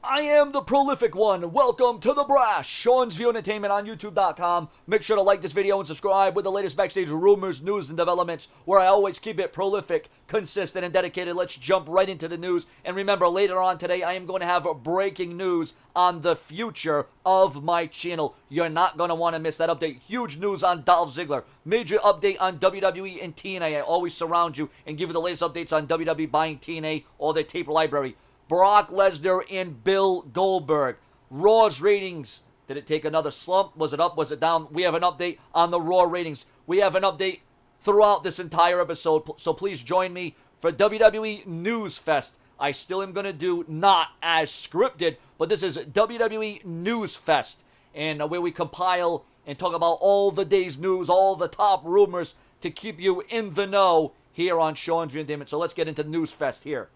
I am the prolific one. Welcome to the Brash. Sean's View Entertainment on YouTube.com. Make sure to like this video and subscribe with the latest backstage rumors, news, and developments, where I always keep it prolific, consistent, and dedicated. Let's jump right into the news. And remember, later on today, I am going to have breaking news on the future of my channel. You're not going to want to miss that update. Huge news on Dolph Ziggler. Major update on WWE and TNA. I always surround you and give you the latest updates on WWE buying TNA or their tape library. Brock Lesnar and Bill Goldberg. Raw's ratings. Did it take another slump? Was it up? Was it down? We have an update on the Raw ratings. We have an update throughout this entire episode. So please join me for WWE News Fest. I still am going to do not as scripted, but this is WWE News Fest. And where we compile and talk about all the day's news, all the top rumors to keep you in the know here on Sean's View Entertainment. So let's get into News Fest here.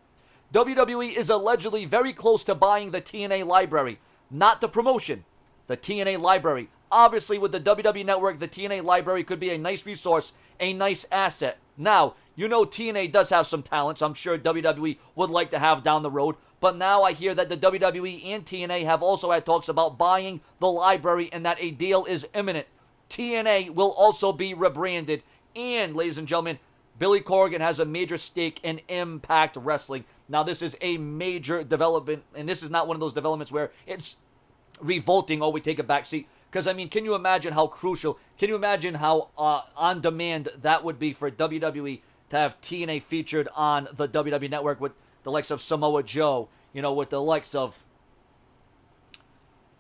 WWE is allegedly very close to buying the TNA library. Not the promotion, the TNA library. Obviously, with the WWE Network, the TNA library could be a nice resource, a nice asset. Now, you know TNA does have some talents I'm sure WWE would like to have down the road. But now I hear that the WWE and TNA have also had talks about buying the library and that a deal is imminent. TNA will also be rebranded. And, ladies and gentlemen, Billy Corgan has a major stake in Impact Wrestling. Now, this is a major development, and this is not one of those developments where it's revolting or we take a back seat. Because, I mean, can you imagine how crucial, can you imagine how on demand that would be for WWE to have TNA featured on the WWE Network with the likes of Samoa Joe, with the likes of,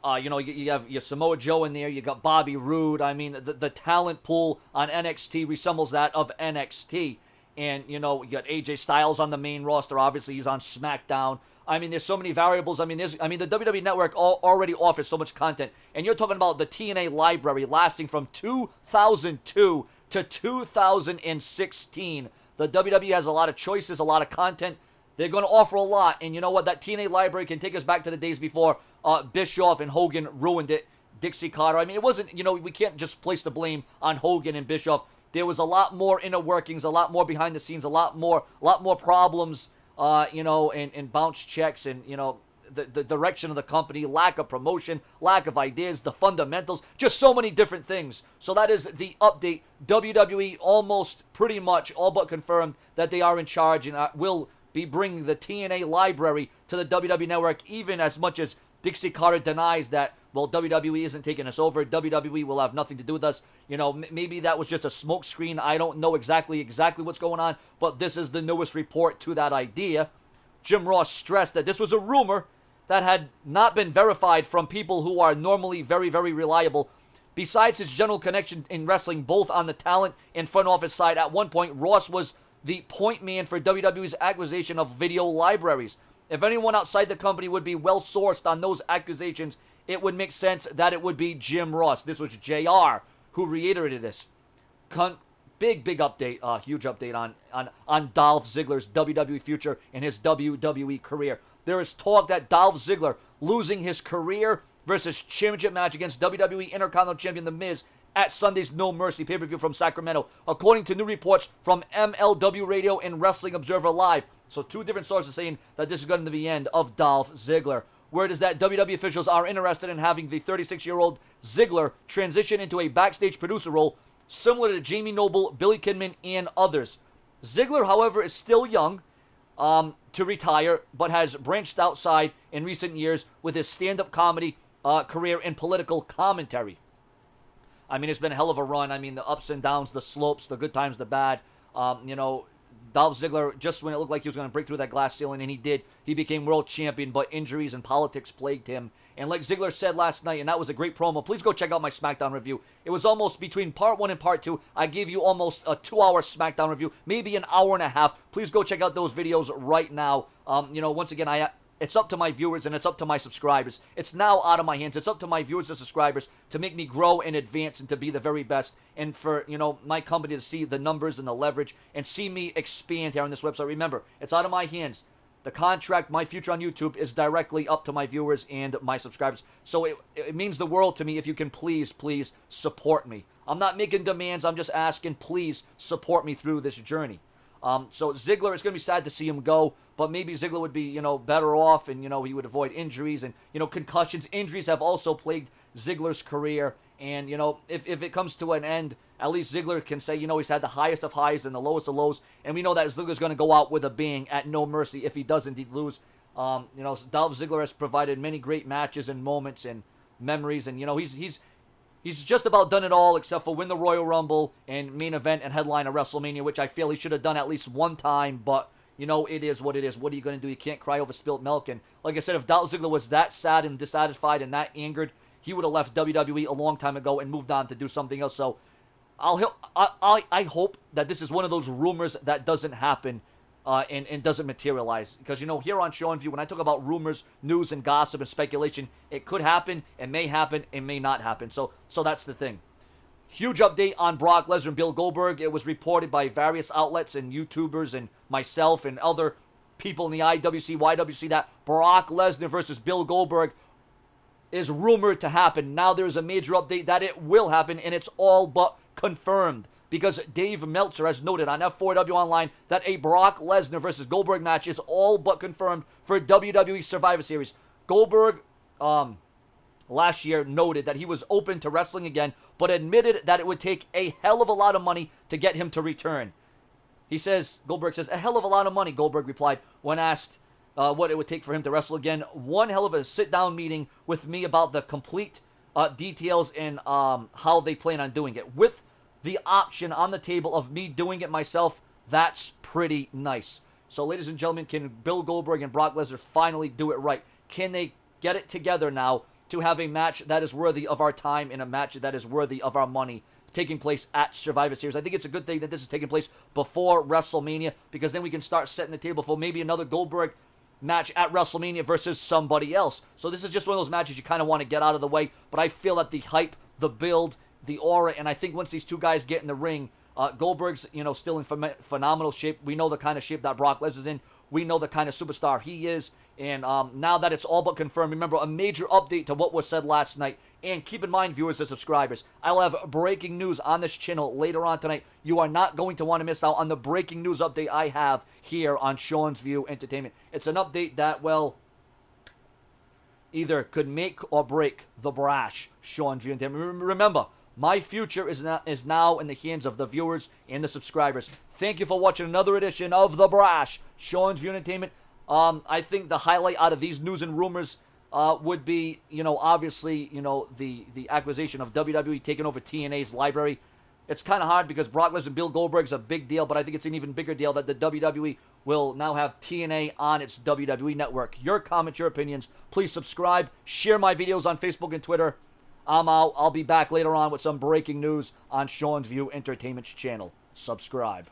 you have your Samoa Joe in there, you got Bobby Roode. I mean, the talent pool on NXT resembles that of NXT. And, you got AJ Styles on the main roster. Obviously, he's on SmackDown. I mean, there's so many variables. The WWE Network already offers so much content. And you're talking about the TNA library lasting from 2002 to 2016. The WWE has a lot of choices, a lot of content. They're going to offer a lot. And you know what? That TNA library can take us back to the days before Bischoff and Hogan ruined it. Dixie Carter. I mean, it wasn't, we can't just place the blame on Hogan and Bischoff. There was a lot more inner workings, a lot more behind the scenes, a lot more problems, and bounce checks and, the direction of the company, lack of promotion, lack of ideas, the fundamentals, just so many different things. So that is the update. WWE almost pretty much all but confirmed that they are in charge and will be bringing the TNA library to the WWE Network, even as much as Dixie Carter denies that, well, WWE isn't taking us over. WWE will have nothing to do with us. Maybe that was just a smokescreen. I don't know exactly what's going on, but this is the newest report to that idea. Jim Ross stressed that this was a rumor that had not been verified from people who are normally very, very reliable. Besides his general connection in wrestling, both on the talent and front office side, at one point, Ross was the point man for WWE's acquisition of video libraries. If anyone outside the company would be well sourced on those accusations, it would make sense that it would be Jim Ross. This was JR who reiterated this. Big update, huge update on Dolph Ziggler's WWE future and his WWE career. There is talk that Dolph Ziggler losing his career versus championship match against WWE Intercontinental Champion The Miz at Sunday's No Mercy pay-per-view from Sacramento, according to new reports from MLW Radio and Wrestling Observer Live. So two different sources saying that this is going to be the end of Dolph Ziggler. Word is that WWE officials are interested in having the 36-year-old Ziggler transition into a backstage producer role similar to Jamie Noble, Billy Kidman, and others. Ziggler, however, is still young to retire, but has branched outside in recent years with his stand-up comedy career and political commentary. I mean, it's been a hell of a run. I mean, the ups and downs, the slopes, the good times, the bad. Dolph Ziggler, just when it looked like he was going to break through that glass ceiling, and he did, he became world champion, but injuries and politics plagued him. And like Ziggler said last night, and that was a great promo, please go check out my SmackDown review. It was almost between part 1 and part 2. I gave you almost a 2-hour SmackDown review, maybe an hour and a half. Please go check out those videos right now. Once again, it's up to my viewers and it's up to my subscribers. It's now out of my hands. It's up to my viewers and subscribers to make me grow and advance and to be the very best. And for, my company to see the numbers and the leverage and see me expand here on this website. Remember, it's out of my hands. The contract, my future on YouTube, is directly up to my viewers and my subscribers. So it means the world to me if you can please support me. I'm not making demands. I'm just asking, please support me through this journey. So Ziggler, it's going to be sad to see him go, but maybe Ziggler would be, better off, and, he would avoid injuries, and, concussions. Injuries have also plagued Ziggler's career, and, if it comes to an end, at least Ziggler can say, he's had the highest of highs and the lowest of lows, and we know that Ziggler's going to go out with a bang at no mercy if he does indeed lose. Dolph Ziggler has provided many great matches and moments and memories, and, he's just about done it all except for win the Royal Rumble and main event and headline of WrestleMania, which I feel he should have done at least one time, but, it is what it is. What are you going to do? You can't cry over spilt milk, and like I said, if Dolph Ziggler was that sad and dissatisfied and that angered, he would have left WWE a long time ago and moved on to do something else. So I hope that this is one of those rumors that doesn't happen and doesn't materialize. Because, here on Show and View, when I talk about rumors, news, and gossip and speculation, it could happen, it may not happen. So that's the thing. Huge update on Brock Lesnar and Bill Goldberg. It was reported by various outlets and YouTubers and myself and other people in the IWC, YWC that Brock Lesnar versus Bill Goldberg is rumored to happen. Now there's a major update that it will happen, and it's all but confirmed. Because Dave Meltzer has noted on F4W Online that a Brock Lesnar versus Goldberg match is all but confirmed for WWE Survivor Series. Goldberg, last year noted that he was open to wrestling again, but admitted that it would take a hell of a lot of money to get him to return. Goldberg says, a hell of a lot of money, Goldberg replied when asked what it would take for him to wrestle again. One hell of a sit-down meeting with me about the complete details and how they plan on doing it. With the option on the table of me doing it myself, that's pretty nice. So, ladies and gentlemen, can Bill Goldberg and Brock Lesnar finally do it right? Can they get it together now to have a match that is worthy of our time and a match that is worthy of our money taking place at Survivor Series? I think it's a good thing that this is taking place before WrestleMania, because then we can start setting the table for maybe another Goldberg match at WrestleMania versus somebody else. So this is just one of those matches you kind of want to get out of the way, but I feel that the hype, the build, the aura, and I think once these two guys get in the ring, Goldberg's, still in phenomenal shape. We know the kind of shape that Brock Lesnar's in. We know the kind of superstar he is. And now that it's all but confirmed, remember, a major update to what was said last night. And keep in mind, viewers and subscribers, I'll have breaking news on this channel later on tonight. You are not going to want to miss out on the breaking news update I have here on Sean's View Entertainment. It's an update that, well, either could make or break the brash Sean's View Entertainment. Remember, my future is now in the hands of the viewers and the subscribers. Thank you for watching another edition of The Brash, Sean's View Entertainment. I think the highlight out of these news and rumors would be, obviously, the acquisition of WWE taking over TNA's library. It's kind of hard because Brock Lesnar and Bill Goldberg is a big deal, but I think it's an even bigger deal that the WWE will now have TNA on its WWE network. Your comments, your opinions. Please subscribe. Share my videos on Facebook and Twitter. I'm out. I'll be back later on with some breaking news on Sean's View Entertainment's channel. Subscribe.